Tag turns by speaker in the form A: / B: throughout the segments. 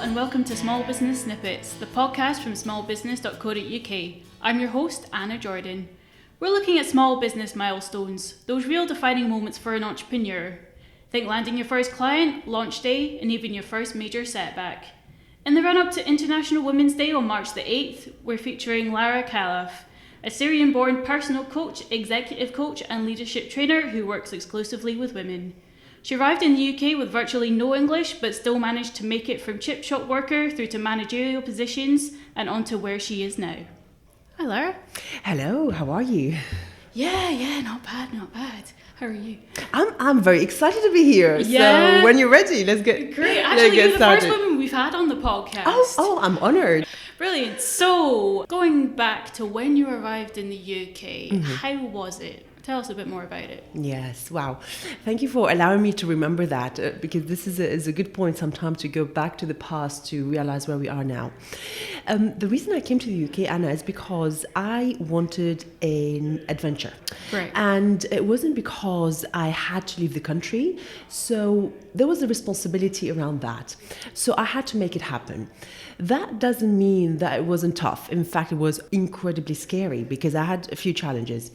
A: and welcome to Small Business Snippets, the podcast from smallbusiness.co.uk. I'm your host, Anna Jordan. We're looking at small business milestones, those real defining moments for an entrepreneur. Think landing your first client, launch day, and even your first major setback. In the run-up to International Women's Day on March the 8th, we're featuring Lara Khalaf, a Syrian-born personal coach, executive coach, and leadership trainer who works exclusively with women. She arrived in the UK with virtually no English, but still managed to make it from chip shop worker through to managerial positions and onto where she is now. Hi, Lara.
B: Hello, how are you?
A: Yeah, not bad. How are you?
B: I'm very excited to be here.
A: Yeah.
B: So when you're ready, let's get
A: Great. Actually,
B: get
A: you're the
B: started.
A: first woman we've had on the podcast.
B: Oh, I'm honoured.
A: Brilliant. So, going back to when you arrived in the UK, how was it? Tell us a bit more about it.
B: Yes, wow. Thank you for allowing me to remember that because this is a good point sometimes to go back to the past to realize where we are now. The reason I came to the UK, Anna, is because I wanted an adventure.
A: Right.
B: And it wasn't because I had to leave the country. So there was a responsibility around that. So I had to make it happen. That doesn't mean that it wasn't tough. In fact, it was incredibly scary because I had a few challenges.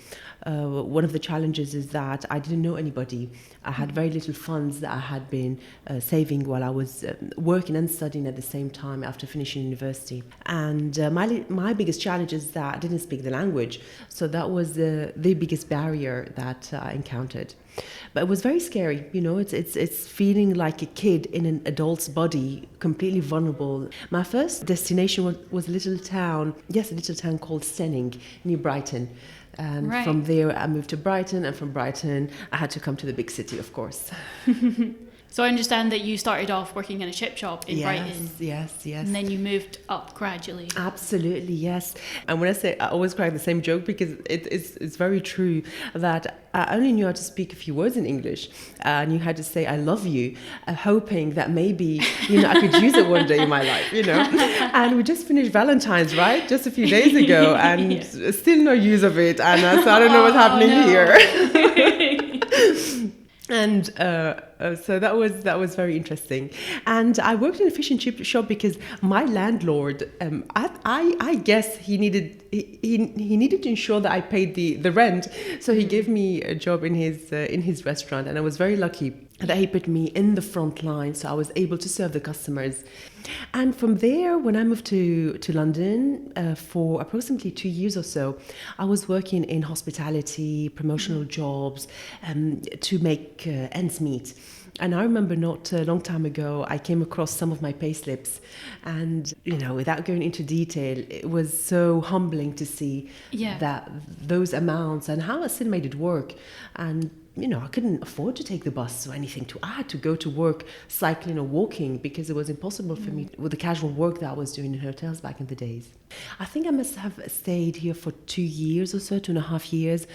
B: One of the challenges is that I didn't know anybody. I had very little funds that I had been saving while I was working and studying at the same time after finishing university. And my biggest challenge is that I didn't speak the language. So that was the biggest barrier that I encountered. But it was very scary, you know, it's feeling like a kid in an adult's body, completely vulnerable. My first destination was a little town called Stenning, near Brighton. And From there, I moved to Brighton, and from Brighton, I had to come to the big city, of course.
A: So I understand that you started off working in a chip shop in Brighton.
B: Yes.
A: And then you moved up gradually.
B: Absolutely, yes. And when I say, I always crack the same joke because it's very true that I only knew how to speak a few words in English. I knew how to say I love you, hoping that maybe, I could use it one day in my life, And we just finished Valentine's, right? Just a few days ago, and still no use of it, Anna, so I don't know what's happening here. And so that was very interesting. And I worked in a fish and chip shop because my landlord, I guess he needed to ensure that I paid the rent. So he gave me a job in his restaurant, and I was very lucky that he put me in the front line, so I was able to serve the customers. And from there, when I moved to London for approximately 2 years or so, I was working in hospitality, promotional jobs, to make ends meet. And I remember not a long time ago, I came across some of my pay slips, and without going into detail, it was so humbling to see that those amounts and how I still made it work. And I couldn't afford to take the bus or anything. I had to go to work cycling or walking because it was impossible for me with the casual work that I was doing in hotels back in the days. I think I must have stayed here for 2 years or so, 2.5 years,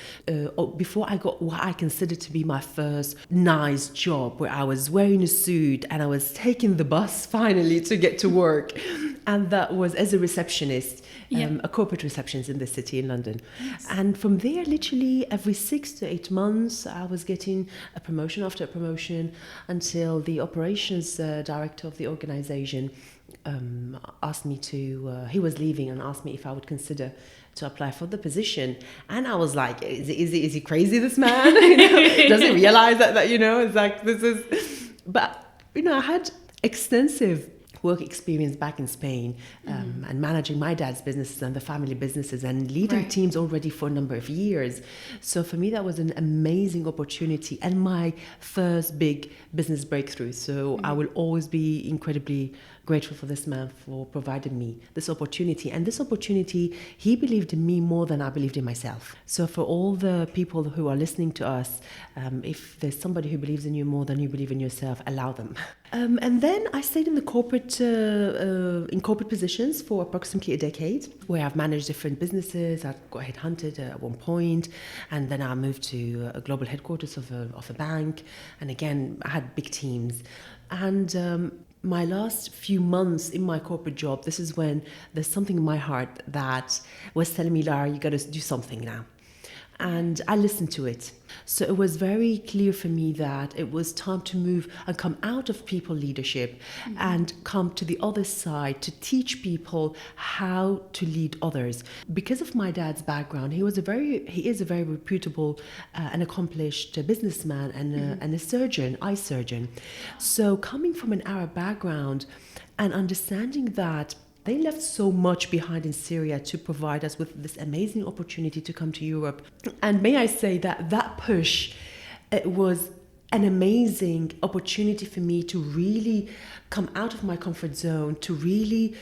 B: before I got what I considered to be my first nice job, where I was wearing a suit and I was taking the bus finally to get to work. And that was as a receptionist, a corporate receptionist in the city in London. Yes. And from there, literally every 6 to 8 months, I was getting a promotion after a promotion until the operations director of the organization asked me he was leaving and asked me if I would consider to apply for the position. And I was like, is he crazy, this man? Does he realize that it's like, this is... But, I had extensive work experience back in Spain, and managing my dad's businesses and the family businesses and leading teams already for a number of years. So for me, that was an amazing opportunity and my first big business breakthrough. So I will always be incredibly grateful for this man for providing me this opportunity. And this opportunity, he believed in me more than I believed in myself. So for all the people who are listening to us, if there's somebody who believes in you more than you believe in yourself, allow them. And then I stayed in the corporate positions for approximately a decade, where I've managed different businesses. I got headhunted at one point, and then I moved to a global headquarters of a bank. And again, I had big teams. And my last few months in my corporate job, this is when there's something in my heart that was telling me, Lara, you got to do something now. and I listened to it. So it was very clear for me that it was time to move and come out of people leadership and come to the other side to teach people how to lead others. Because of my dad's background, he is a very reputable and accomplished businessman and a surgeon, eye surgeon. So coming from an Arab background and understanding that they left so much behind in Syria to provide us with this amazing opportunity to come to Europe. And may I say that that push, it was an amazing opportunity for me to really come out of my comfort zone, to really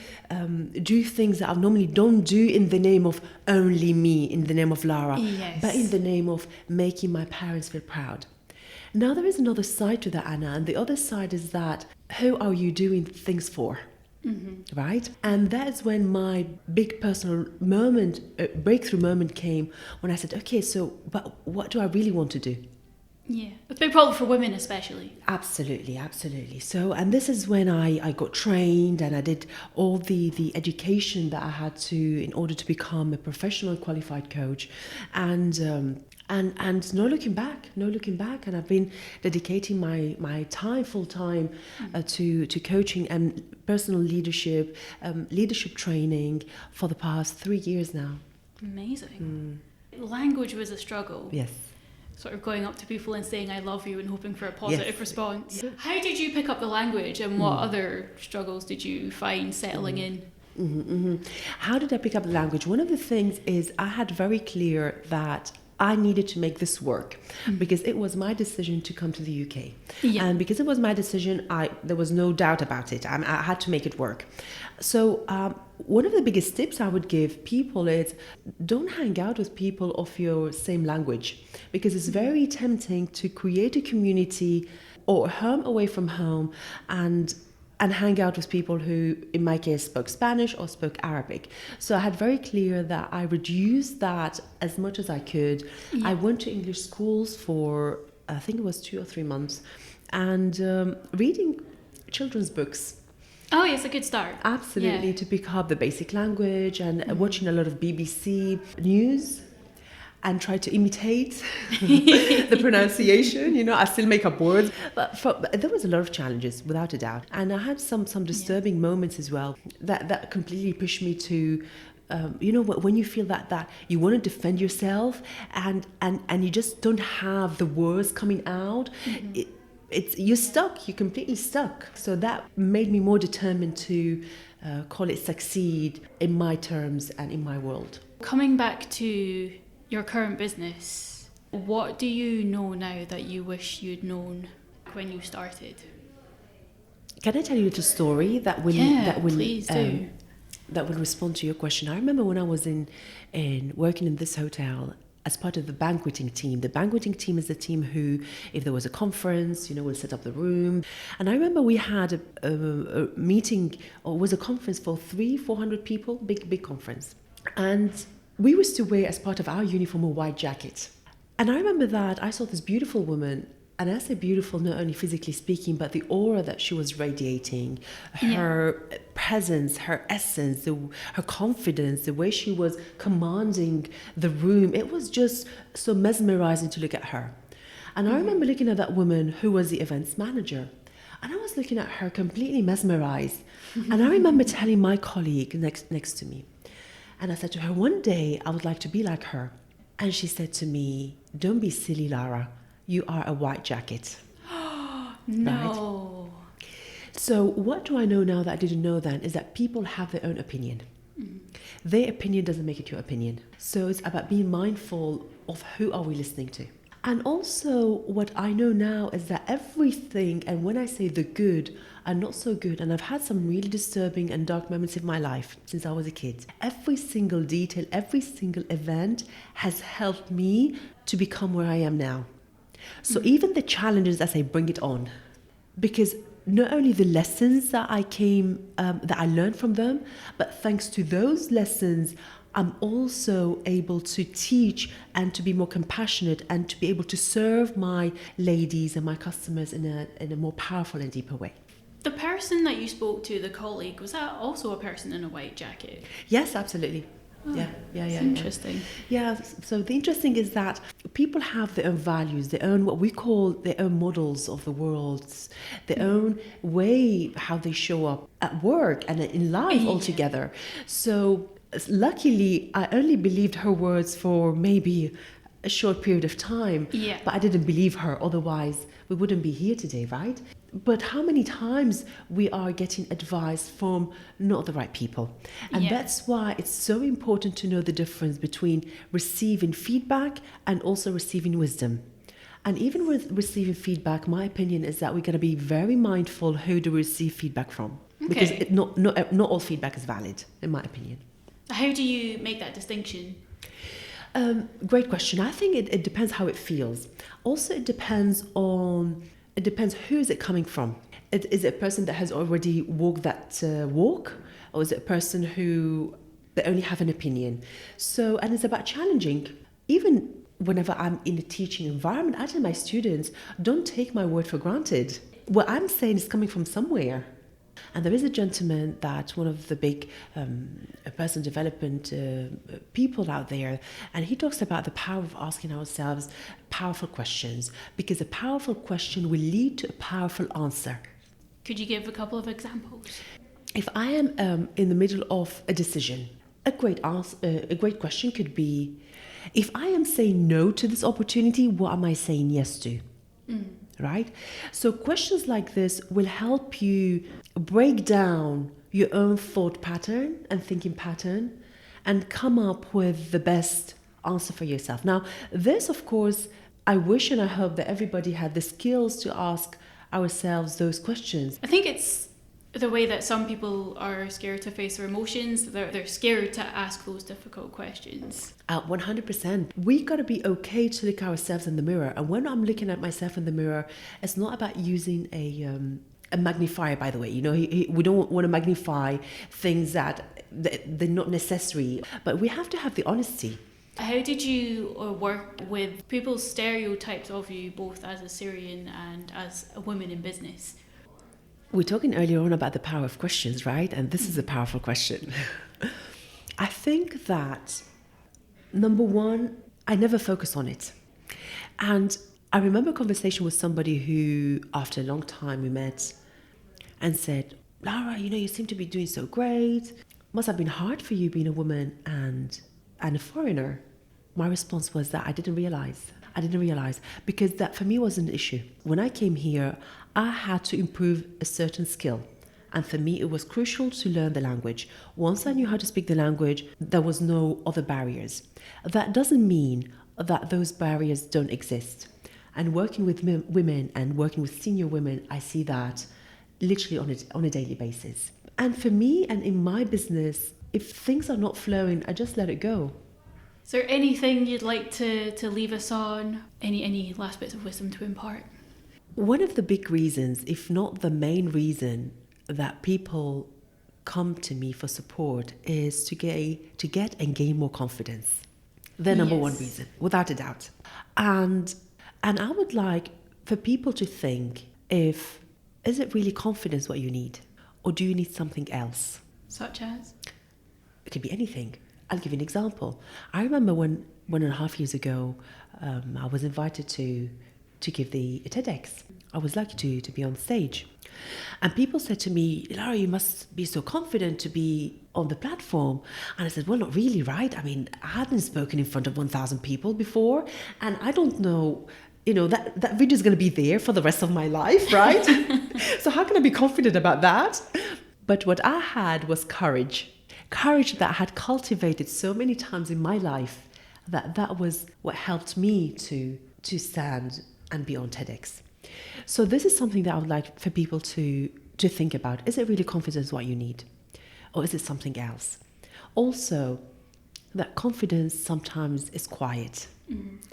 B: do things that I normally don't do in the name of only me, in the name of Lara, but in the name of making my parents feel proud. Now there is another side to that, Anna, and the other side is that who are you doing things for? Right? And that's when my big personal moment, breakthrough moment came when I said, okay, so but what do I really want to do?
A: Yeah, it's a big problem for women especially.
B: Absolutely. So, and this is when I got trained and I did all the education that I had to in order to become a professional qualified coach. And no looking back. And I've been dedicating my time full time to coaching and personal leadership, leadership training for the past 3 years now.
A: Amazing. Language was a struggle.
B: Yes.
A: Sort of going up to people and saying I love you and hoping for a positive response. Yeah. How did you pick up the language, and what other struggles did you find settling in?
B: How did I pick up the language? One of the things is I had very clear that I needed to make this work because it was my decision to come to the UK. Yeah. And because it was my decision, there was no doubt about it. I had to make it work. So one of the biggest tips I would give people is don't hang out with people of your same language, because it's very tempting to create a community or home away from home and hang out with people who, in my case, spoke Spanish or spoke Arabic. So I had very clear that I reduced that as much as I could. Yeah. I went to English schools for, I think it was 2 or 3 months, and reading children's books.
A: Oh, yes, a good start.
B: Absolutely, to pick up the basic language, and watching a lot of BBC news. And try to imitate the pronunciation. I still make up words. But there was a lot of challenges, without a doubt. And I had some disturbing moments as well that completely pushed me to, when you feel that you want to defend yourself and you just don't have the words coming out, you're stuck, you're completely stuck. So that made me more determined to call it succeed in my terms and in my world.
A: Coming back to your current business, what do you know now that you wish you'd known when you started?
B: Can I tell you a little story that will
A: please do.
B: That will respond to your question? I remember when I was in working in this hotel as part of the banqueting team. The banqueting team is the team who, if there was a conference, will set up the room. And I remember we had a meeting, or it was a conference for 300-400 people, big conference. And we used to wear, as part of our uniform, a white jacket. And I remember that I saw this beautiful woman, and I say beautiful not only physically speaking, but the aura that she was radiating, her presence, her essence, her confidence, the way she was commanding the room. It was just so mesmerizing to look at her. And I remember looking at that woman who was the events manager. And I was looking at her completely mesmerized. And I remember telling my colleague next to me, and I said to her, one day I would like to be like her. And she said to me, don't be silly, Lara. You are a white jacket.
A: No.
B: Right? So what do I know now that I didn't know then is that people have their own opinion. Their opinion doesn't make it your opinion. So it's about being mindful of who are we listening to. And also what I know now is that everything, and when I say the good and not so good, and I've had some really disturbing and dark moments in my life since I was a kid, every single detail, every single event has helped me to become where I am now. So even the challenges, I say, bring it on. Because not only the lessons that I learned from them, but thanks to those lessons, I'm also able to teach and to be more compassionate and to be able to serve my ladies and my customers in a more powerful and deeper way.
A: The person that you spoke to, the colleague, was that also a person in a white jacket?
B: Yes, absolutely.
A: It's interesting.
B: Yeah, so the interesting is that people have their own values, their own, what we call their own models of the world, their own way how they show up at work and in life altogether. So luckily, I only believed her words for maybe a short period of time, but I didn't believe her. Otherwise, we wouldn't be here today, right? But how many times we are getting advice from not the right people. And that's why it's so important to know the difference between receiving feedback and also receiving wisdom. And even with receiving feedback, my opinion is that we're going to be very mindful who do we receive feedback from. Because not all feedback is valid, in my opinion.
A: How do you make that distinction?
B: Great question. I think it depends how it feels. Also, it depends who is it coming from. Is it a person that has already walked that walk, or is it a person who they only have an opinion? So, and it's about challenging. Even whenever I'm in a teaching environment, I tell my students, don't take my word for granted. What I'm saying is coming from somewhere. And there is a gentleman that one of the big personal development people out there, and he talks about the power of asking ourselves powerful questions, because a powerful question will lead to a powerful answer.
A: Could you give a couple of examples?
B: If I am in the middle of a decision, a great question could be, if I am saying no to this opportunity, what am I saying yes to? Right? So questions like this will help you break down your own thought pattern and thinking pattern and come up with the best answer for yourself. Now, this, of course, I wish and I hope that everybody had the skills to ask ourselves those questions.
A: I think it's the way that some people are scared to face their emotions. They're scared to ask those difficult questions.
B: 100%. We got to be okay to look ourselves in the mirror. And when I'm looking at myself in the mirror, it's not about using a magnifier, by the way. You know, we don't want to magnify things that they're not necessary. But we have to have the honesty.
A: How did you work with people's stereotypes of you, both as a Syrian and as a woman in business?
B: We're talking earlier on about the power of questions, right? And this is a powerful question. I think that, number one, I never focus on it. And I remember a conversation with somebody who, after a long time, we met and said, Lara, you seem to be doing so great. Must have been hard for you being a woman and a foreigner. My response was that I didn't realize because that for me was an issue. When I came here, I had to improve a certain skill. And for me, it was crucial to learn the language. Once I knew how to speak the language, there was no other barriers. That doesn't mean that those barriers don't exist. And working with women and working with senior women, I see that literally on a daily basis. And for me and in my business, if things are not flowing, I just let it go.
A: Is there anything you'd like to leave us on? Any last bits of wisdom to impart?
B: One of the big reasons, if not the main reason, that people come to me for support is to get and gain more confidence. The number one reason, without a doubt. And I would like for people to think, is it really confidence what you need? Or do you need something else?
A: Such as?
B: It could be anything. I'll give you an example. I remember 1.5 years ago, I was invited to give a TEDx. I was lucky to be on stage. And people said to me, Lara, you must be so confident to be on the platform. And I said, well, not really, right? I mean, I hadn't spoken in front of 1,000 people before. And I don't know, that video is going to be there for the rest of my life, right? So how can I be confident about that? But what I had was courage that I had cultivated so many times in my life, that was what helped me to stand and be on TEDx. So this is something that I would like for people to think about. Is it really confidence what you need? Or is it something else? Also, that confidence sometimes is quiet.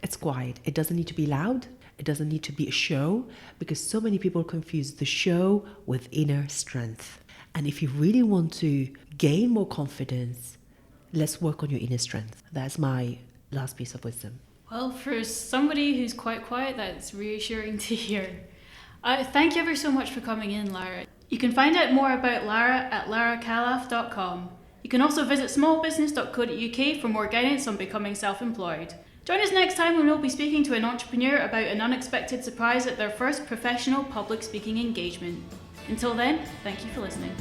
B: It's quiet. It doesn't need to be loud. It doesn't need to be a show, because so many people confuse the show with inner strength. And if you really want to gain more confidence, let's work on your inner strength. That's my last piece of wisdom.
A: Well, for somebody who's quite quiet, that's reassuring to hear. Thank you ever so much for coming in, Lara. You can find out more about Lara at larakhalaf.com. You can also visit smallbusiness.co.uk for more guidance on becoming self-employed. Join us next time when we'll be speaking to an entrepreneur about an unexpected surprise at their first professional public speaking engagement. Until then, thank you for listening.